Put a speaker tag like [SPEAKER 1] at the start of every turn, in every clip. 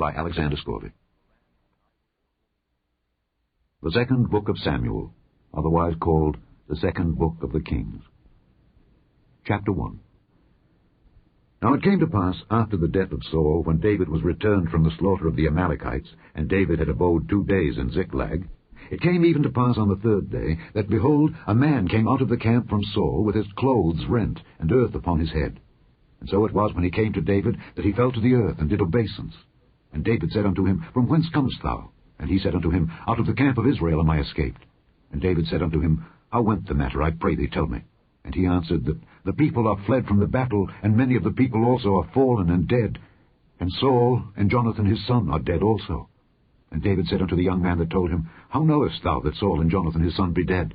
[SPEAKER 1] by Alexander Scourby. The Second Book of Samuel, otherwise called the Second Book of the Kings. Chapter 1. Now it came to pass, after the death of Saul, when David was returned from the slaughter of the Amalekites, and David had abode 2 days in Ziklag, it came even to pass on the 3rd day, that, behold, a man came out of the camp from Saul, with his clothes rent, and earth upon his head. And so it was, when he came to David, that he fell to the earth, and did obeisance. And David said unto him, From whence comest thou? And he said unto him, Out of the camp of Israel am I escaped. And David said unto him, How went the matter? I pray thee, tell me. And he answered, That the people are fled from the battle, and many of the people also are fallen and dead. And Saul and Jonathan his son are dead also. And David said unto the young man that told him, How knowest thou that Saul and Jonathan his son be dead?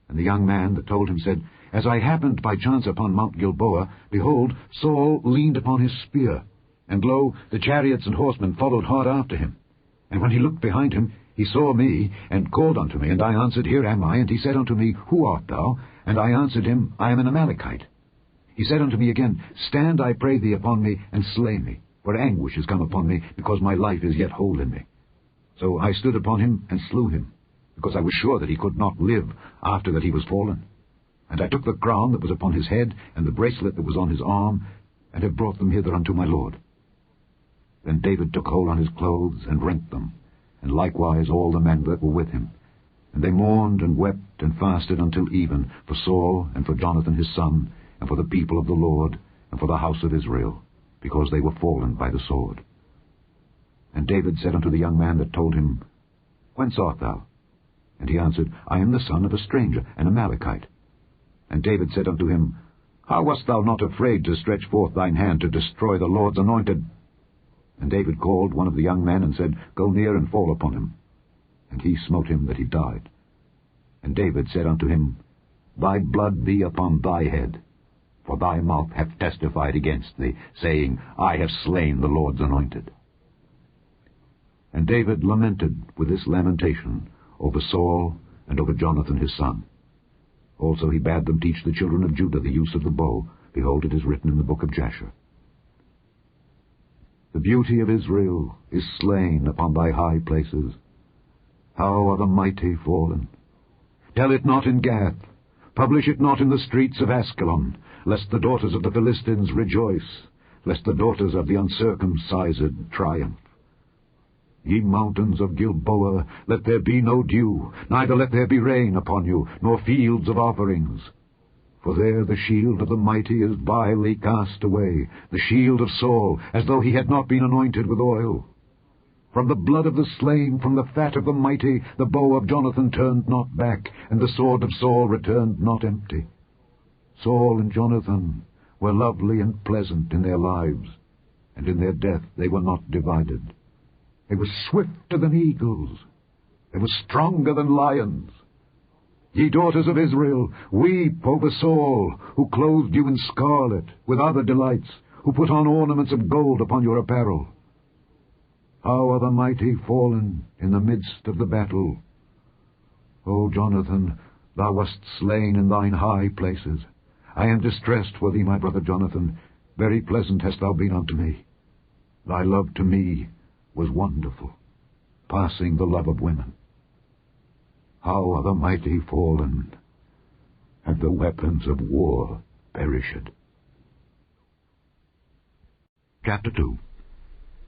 [SPEAKER 1] And the young man that told him said, As I happened by chance upon Mount Gilboa, behold, Saul leaned upon his spear, and lo, the chariots and horsemen followed hard after him. And when he looked behind him, he saw me, and called unto me, and I answered, Here am I. And he said unto me, Who art thou? And I answered him, I am an Amalekite. He said unto me again, Stand, I pray thee, upon me, and slay me, for anguish is come upon me, because my life is yet whole in me. So I stood upon him, and slew him, because I was sure that he could not live after that he was fallen. And I took the crown that was upon his head, and the bracelet that was on his arm, and have brought them hither unto my lord. Then David took hold on his clothes, and rent them, and likewise all the men that were with him. And they mourned and wept and fasted until even, for Saul and for Jonathan his son, and for the people of the Lord, and for the house of Israel, because they were fallen by the sword. And David said unto the young man that told him, Whence art thou? And he answered, I am the son of a stranger, an Amalekite. And David said unto him, How wast thou not afraid to stretch forth thine hand to destroy the Lord's anointed? And David called one of the young men, and said, Go near and fall upon him. And he smote him that he died. And David said unto him, Thy blood be upon thy head, for thy mouth hath testified against thee, saying, I have slain the Lord's anointed. And David lamented with this lamentation over Saul and over Jonathan his son. Also he bade them teach the children of Judah the use of the bow. Behold, it is written in the book of Jasher. The beauty of Israel is slain upon thy high places. How are the mighty fallen! Tell it not in Gath, publish it not in the streets of Askelon, lest the daughters of the Philistines rejoice, lest the daughters of the uncircumcised triumph. Ye mountains of Gilboa, let there be no dew, neither let there be rain upon you, nor fields of offerings. For there the shield of the mighty is vilely cast away, the shield of Saul, as though he had not been anointed with oil. From the blood of the slain, from the fat of the mighty, the bow of Jonathan turned not back, and the sword of Saul returned not empty. Saul and Jonathan were lovely and pleasant in their lives, and in their death they were not divided. They were swifter than eagles. They were stronger than lions. Ye daughters of Israel, weep over Saul, who clothed you in scarlet, with other delights, who put on ornaments of gold upon your apparel. How are the mighty fallen in the midst of the battle! O Jonathan, thou wast slain in thine high places. I am distressed for thee, my brother Jonathan. Very pleasant hast thou been unto me. Thy love to me was wonderful, passing the love of women. How are the mighty fallen, and the weapons of war perished. Chapter 2.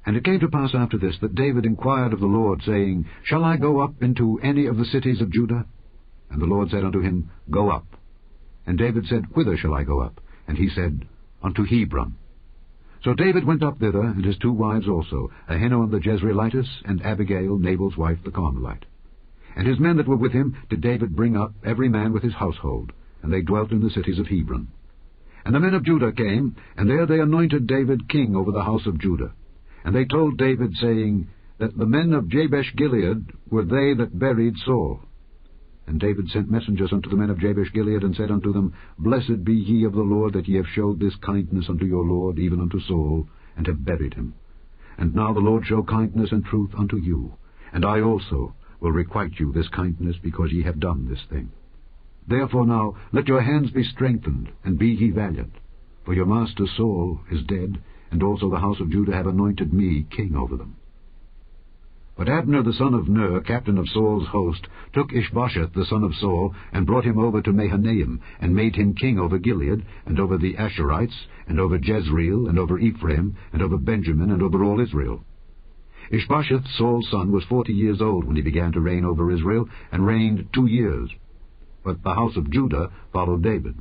[SPEAKER 1] And it came to pass after this, that David inquired of the Lord, saying, Shall I go up into any of the cities of Judah? And the Lord said unto him, Go up. And David said, Whither shall I go up? And he said, Unto Hebron. So David went up thither, and his 2 wives also, Ahinoam the Jezreelitess, and Abigail, Nabal's wife, the Carmelite. And his men that were with him did David bring up, every man with his household, and they dwelt in the cities of Hebron. And the men of Judah came, and there they anointed David king over the house of Judah. And they told David, saying, that the men of Jabesh-Gilead were they that buried Saul. And David sent messengers unto the men of Jabesh-Gilead, and said unto them, Blessed be ye of the Lord, that ye have showed this kindness unto your Lord, even unto Saul, and have buried him. And now the Lord show kindness and truth unto you, and I also will requite you this kindness, because ye have done this thing. Therefore now let your hands be strengthened, and be ye valiant. For your master Saul is dead, and also the house of Judah have anointed me king over them. But Abner the son of Ner, captain of Saul's host, took Ishbosheth the son of Saul, and brought him over to Mahanaim, and made him king over Gilead, and over the Asherites, and over Jezreel, and over Ephraim, and over Benjamin, and over all Israel. Ishbosheth, Saul's son, was 40 years old when he began to reign over Israel, and reigned 2 years. But the house of Judah followed David.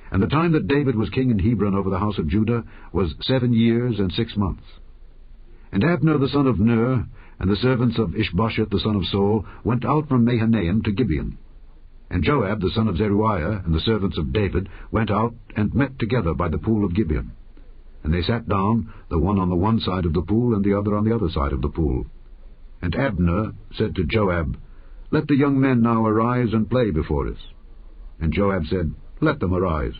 [SPEAKER 1] And the time that David was king in Hebron over the house of Judah was 7 years and 6 months. And Abner the son of Ner, and the servants of Ishbosheth the son of Saul, went out from Mahanaim to Gibeon. And Joab the son of Zeruiah, and the servants of David, went out and met together by the pool of Gibeon. And they sat down, the one on the one side of the pool, and the other on the other side of the pool. And Abner said to Joab, "Let the young men now arise and play before us." And Joab said, "Let them arise."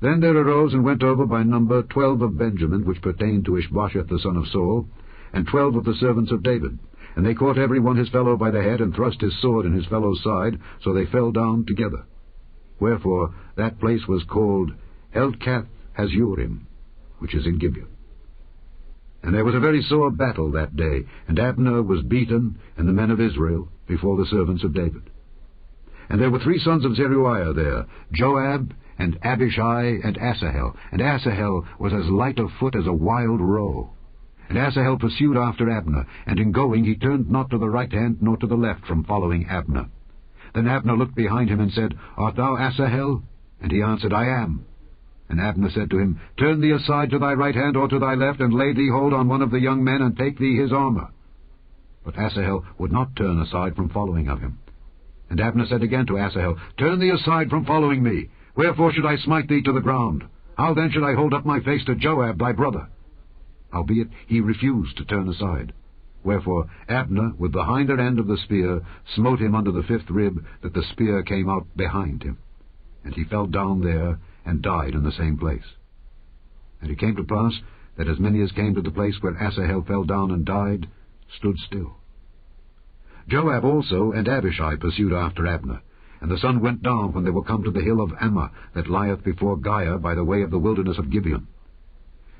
[SPEAKER 1] Then there arose and went over by number 12 of Benjamin, which pertained to Ishbosheth the son of Saul, and 12 of the servants of David. And they caught every one his fellow by the head, and thrust his sword in his fellow's side, so they fell down together. Wherefore that place was called Helkath Hazurim, which is in Gibeon. And there was a very sore battle that day, and Abner was beaten, and the men of Israel, before the servants of David. And there were 3 sons of Zeruiah there, Joab, and Abishai, and Asahel. And Asahel was as light of foot as a wild roe. And Asahel pursued after Abner, and in going he turned not to the right hand nor to the left from following Abner. Then Abner looked behind him and said, "Art thou Asahel?" And he answered, "I am." And Abner said to him, "Turn thee aside to thy right hand or to thy left, and lay thee hold on one of the young men, and take thee his armor." But Asahel would not turn aside from following of him. And Abner said again to Asahel, "Turn thee aside from following me. Wherefore should I smite thee to the ground? How then should I hold up my face to Joab thy brother?" Howbeit he refused to turn aside. Wherefore Abner, with the hinder end of the spear, smote him under the 5th rib, that the spear came out behind him. And he fell down there, and died in the same place. And it came to pass that as many as came to the place where Asahel fell down and died, stood still. Joab also and Abishai pursued after Abner, and the sun went down when they were come to the hill of Ammah, that lieth before Giah by the way of the wilderness of Gibeon.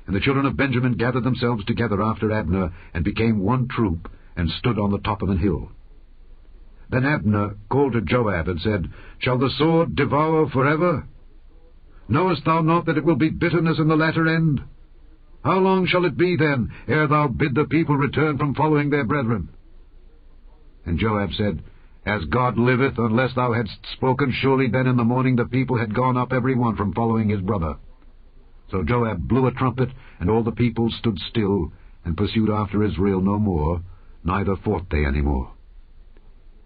[SPEAKER 1] And the children of Benjamin gathered themselves together after Abner, and became one troop, and stood on the top of an hill. Then Abner called to Joab, and said, "Shall the sword devour forever? Knowest thou not that it will be bitterness in the latter end? How long shall it be, then, ere thou bid the people return from following their brethren?" And Joab said, "As God liveth, unless thou hadst spoken, surely then in the morning the people had gone up every one from following his brother." So Joab blew a trumpet, and all the people stood still, and pursued after Israel no more, neither fought they any more.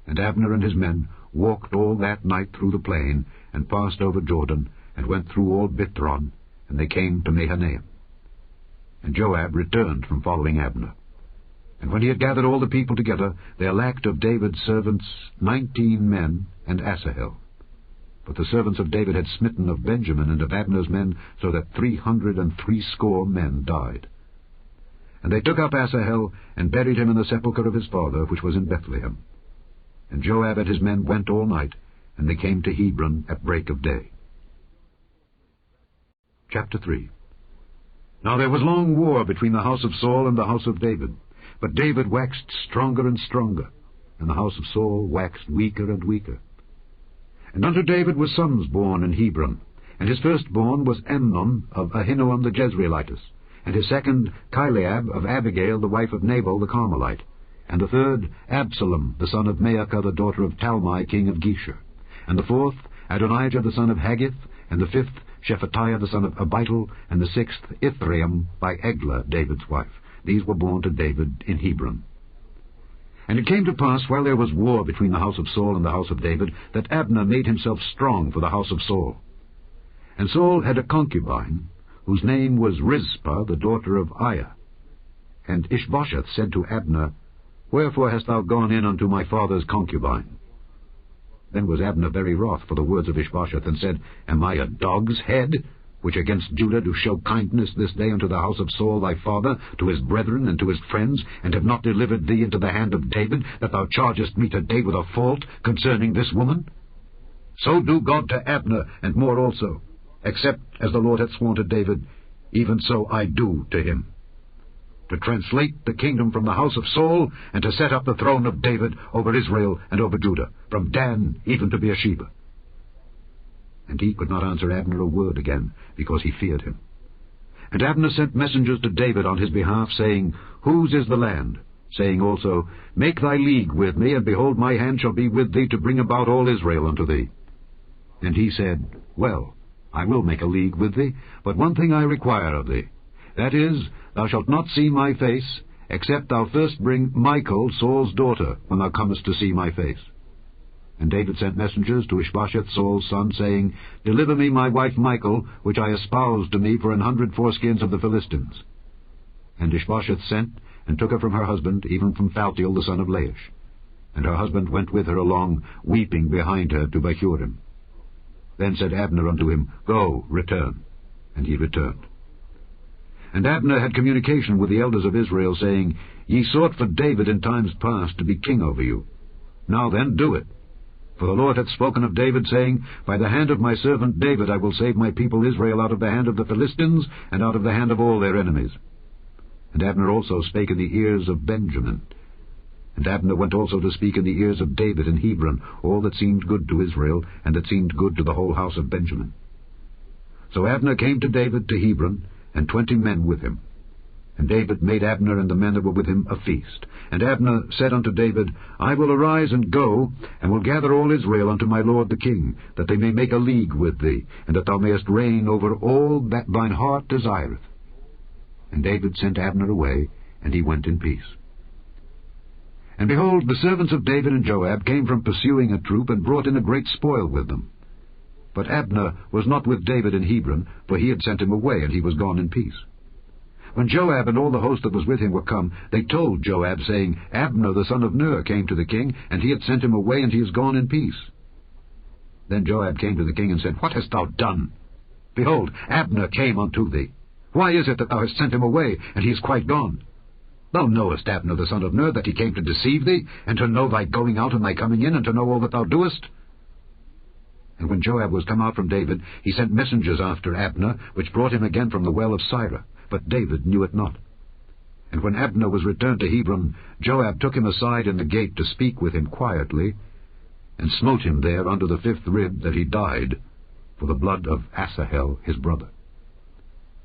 [SPEAKER 1] And Abner and his men walked all that night through the plain, and passed over Jordan, and went through all Bithron, and they came to Mahanaim. And Joab returned from following Abner. And when he had gathered all the people together, there lacked of David's servants 19 men and Asahel. But the servants of David had smitten of Benjamin and of Abner's men, so that 360 men died. And they took up Asahel, and buried him in the sepulchre of his father, which was in Bethlehem. And Joab and his men went all night, and they came to Hebron at break of day. Chapter 3. Now there was long war between the house of Saul and the house of David. But David waxed stronger and stronger, and the house of Saul waxed weaker and weaker. And unto David were sons born in Hebron, and his firstborn was Amnon of Ahinoam the Jezreelitess, and his second Chileab of Abigail the wife of Nabal the Carmelite, and the third Absalom the son of Maacah the daughter of Talmai king of Geshur, and the fourth Adonijah the son of Haggith, and the fifth Shephatiah the son of Abital, and the sixth Ithream by Eglah David's wife. These were born to David in Hebron. And it came to pass, while there was war between the house of Saul and the house of David, that Abner made himself strong for the house of Saul. And Saul had a concubine, whose name was Rizpah, the daughter of Aiah. And Ishbosheth said to Abner, "Wherefore hast thou gone in unto my father's concubine?" Then was Abner very wroth for the words of Ishbosheth, and said, "Am I a dog's head, which against Judah do show kindness this day unto the house of Saul thy father, to his brethren and to his friends, and have not delivered thee into the hand of David, that thou chargest me today with a fault concerning this woman? So do God to Abner, and more also, except as the Lord hath sworn to David, even so I do to him." to translate the kingdom from the house of Saul, and to set up the throne of David over Israel and over Judah, from Dan even to Beersheba. And he could not answer Abner a word again, because he feared him. And Abner sent messengers to David on his behalf, saying, Whose is the land? Saying also, Make thy league with me, and behold, my hand shall be with thee to bring about all Israel unto thee. And he said, Well, I will make a league with thee, but one thing I require of thee. That is, thou shalt not see my face, except thou first bring Michal, Saul's daughter, when thou comest to see my face. And David sent messengers to Ishbosheth, Saul's son, saying, Deliver me my wife Michal, which I espoused to me for 100 foreskins of the Philistines. And Ishbosheth sent, and took her from her husband, even from Phaltiel the son of Laish. And her husband went with her along, weeping behind her to Bahurim. Then said Abner unto him, Go, return. And he returned. And Abner had communication with the elders of Israel, saying, Ye sought for David in times past to be king over you. Now then, do it. For the Lord hath spoken of David, saying, By the hand of my servant David I will save my people Israel out of the hand of the Philistines, and out of the hand of all their enemies. And Abner also spake in the ears of Benjamin. And Abner went also to speak in the ears of David in Hebron, all that seemed good to Israel, and that seemed good to the whole house of Benjamin. So Abner came to David to Hebron, and 20 men with him. And David made Abner and the men that were with him a feast. And Abner said unto David, I will arise and go, and will gather all Israel unto my lord the king, that they may make a league with thee, and that thou mayest reign over all that thine heart desireth. And David sent Abner away, and he went in peace. And behold, the servants of David and Joab came from pursuing a troop, and brought in a great spoil with them. But Abner was not with David in Hebron, for he had sent him away, and he was gone in peace. When Joab and all the host that was with him were come, they told Joab, saying, Abner the son of Ner came to the king, and he had sent him away, and he is gone in peace. Then Joab came to the king and said, What hast thou done? Behold, Abner came unto thee. Why is it that thou hast sent him away, and he is quite gone? Thou knowest Abner the son of Ner, that he came to deceive thee, and to know thy going out and thy coming in, and to know all that thou doest. And when Joab was come out from David, he sent messengers after Abner, which brought him again from the well of Sirah. But David knew it not. And when Abner was returned to Hebron, Joab took him aside in the gate to speak with him quietly, and smote him there under the 5th rib, that he died, for the blood of Asahel his brother.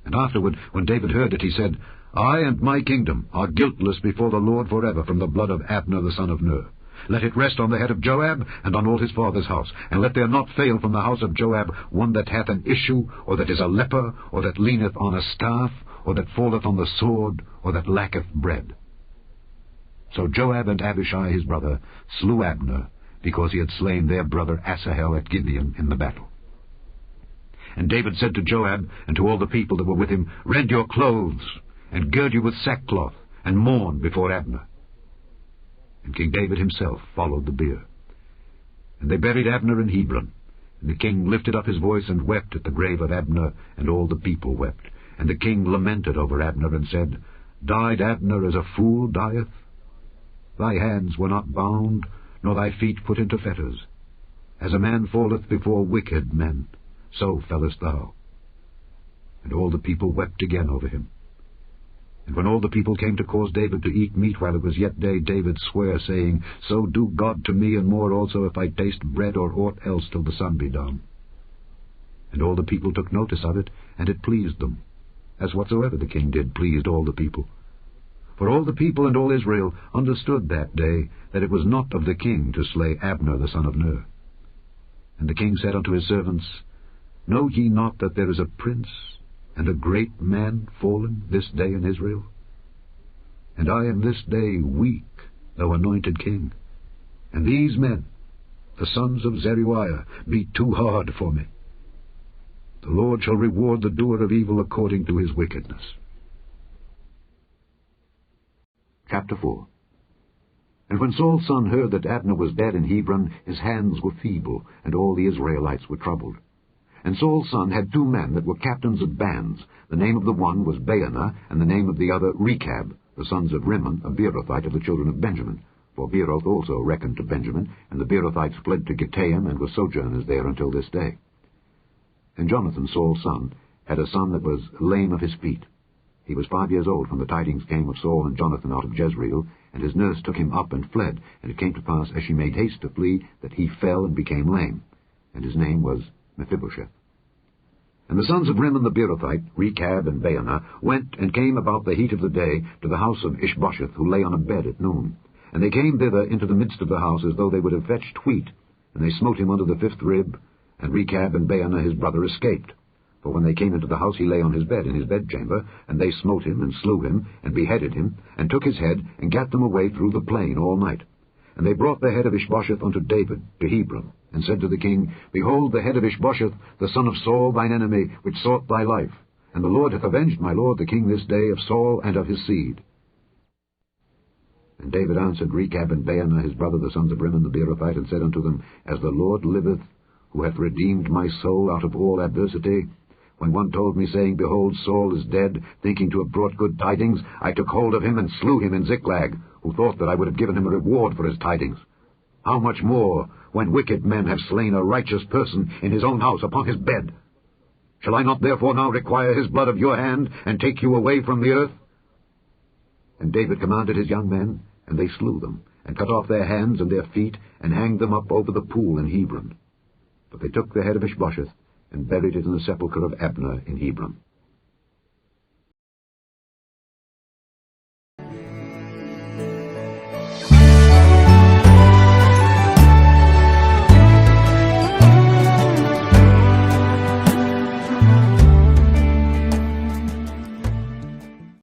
[SPEAKER 1] And afterward, when David heard it, he said, I and my kingdom are guiltless before the Lord forever from the blood of Abner the son of Ner. Let it rest on the head of Joab, and on all his father's house. And let there not fail from the house of Joab one that hath an issue, or that is a leper, or that leaneth on a staff, or that falleth on the sword, or that lacketh bread. So Joab and Abishai his brother slew Abner, because he had slain their brother Asahel at Gibeon in the battle. And David said to Joab and to all the people that were with him, Rend your clothes, and gird you with sackcloth, and mourn before Abner. And King David himself followed the bier. And they buried Abner in Hebron. And the king lifted up his voice and wept at the grave of Abner, and all the people wept. And the king lamented over Abner, and said, Died Abner as a fool dieth? Thy hands were not bound, nor thy feet put into fetters. As a man falleth before wicked men, so fellest thou. And all the people wept again over him. And when all the people came to cause David to eat meat while it was yet day, David sware, saying, So do God to me, and more also, if I taste bread or aught else till the sun be down. And all the people took notice of it, and it pleased them, as whatsoever the king did pleased all the people. For all the people and all Israel understood that day that it was not of the king to slay Abner the son of Ner. And the king said unto his servants, Know ye not that there is a prince and a great man fallen this day in Israel? And I am this day weak, though anointed king. And these men, the sons of Zeruiah, be too hard for me. The Lord shall reward the doer of evil according to his wickedness. Chapter 4. And when Saul's son heard that Abner was dead in Hebron, his hands were feeble, and all the Israelites were troubled. And Saul's son had 2 men that were captains of bands. The name of the one was Baanah, and the name of the other Rechab, the sons of Rimmon, a Beerothite of the children of Benjamin. For Beeroth also reckoned to Benjamin, and the Beerothites fled to Gittaim, and were sojourners there until this day. And Jonathan, Saul's son, had a son that was lame of his feet. He was 5 years old when the tidings came of Saul and Jonathan out of Jezreel, and his nurse took him up and fled. And it came to pass, as she made haste to flee, that he fell and became lame. And his name was Mephibosheth. And the sons of Rimmon the Beerothite, Rechab and Baanah, went and came about the heat of the day to the house of Ishbosheth, who lay on a bed at noon. And they came thither into the midst of the house, as though they would have fetched wheat. And they smote him under the 5th rib, and Rechab and Baanah his brother escaped. For when they came into the house, he lay on his bed in his bedchamber, and they smote him, and slew him, and beheaded him, and took his head, and gat them away through the plain all night. And they brought the head of Ishbosheth unto David, to Hebron, and said to the king, Behold the head of Ishbosheth, the son of Saul thine enemy, which sought thy life. And the Lord hath avenged my lord the king this day of Saul and of his seed. And David answered Rechab and Baanah his brother, the sons of Rimmon the Beerothite, and said unto them, As the Lord liveth, who hath redeemed my soul out of all adversity, when one told me, saying, Behold, Saul is dead, thinking to have brought good tidings, I took hold of him and slew him in Ziklag, who thought that I would have given him a reward for his tidings. How much more, when wicked men have slain a righteous person in his own house upon his bed? Shall I not therefore now require his blood of your hand, and take you away from the earth? And David commanded his young men, and they slew them, and cut off their hands and their feet, and hanged them up over the pool in Hebron. But they took the head of Ishbosheth, and buried it in the sepulchre of Abner in Hebron.